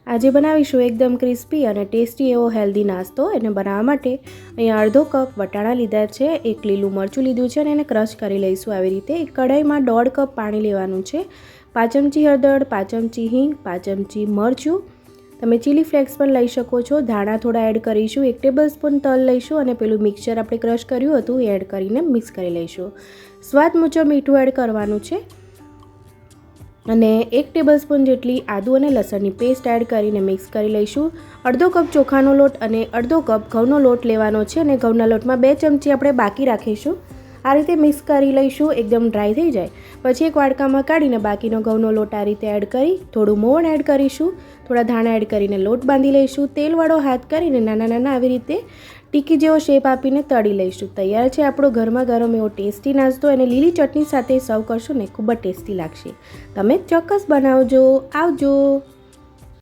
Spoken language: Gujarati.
આજે બનાવીશું એકદમ ક્રિસ્પી અને ટેસ્ટી એવો હેલ્ધી નાસ્તો. એને બનાવવા માટે અહીંયા અડધો કપ વટાણા લીધા છે, એક લીલું મરચું લીધું છે અને એને ક્રશ કરી લઈશું આવી રીતે. એક કઢાઈમાં 1.5 કપ પાણી લેવાનું છે, 5 ચમચી હળદર, 5 ચમચી હિંગ, 5 ચમચી મરચું, તમે ચીલી ફ્લેક્સ પણ લઈ શકો છો, ધાણા થોડા એડ કરીશું, 1 ટેબલસ્પૂન તલ લઈશું અને પેલું મિક્સચર આપણે ક્રશ કર્યું હતું એ એડ કરીને મિક્સ કરી લઈશું. સ્વાદ મુજબ મીઠું એડ કરવાનું છે અને 1 ટેબલસ્પૂન જેટલી આદુ અને લસણની પેસ્ટ એડ કરીને મિક્સ કરી લઈશું. અડધો કપ ચોખાનો લોટ અને અડધો કપ ઘઉંનો લોટ લેવાનો છે અને ઘઉંના લોટમાં 2 ચમચી આપણે બાકી રાખીશું. આ રીતે મિક્સ કરી લઈશું. એકદમ ડ્રાય થઈ જાય પછી એક વાડકામાં કાઢીને બાકીનો ઘઉંનો લોટ આ રીતે એડ કરી થોડું મોણ એડ કરીશું, થોડા ધાણા એડ કરીને લોટ બાંધી લઈશું. તેલવાળો હાથ કરીને નાના નાના આવી રીતે ટીકી જેવો શેપ આપીને તળી લઈશું. તૈયાર છે આપણો ગરમા ગરમ એવો ટેસ્ટી નાસ્તો. અને લીલી ચટણી સાથે સર્વ કરશો ને ખૂબ જ ટેસ્ટી લાગશે. તમે ચોક્કસ બનાવજો. આવજો.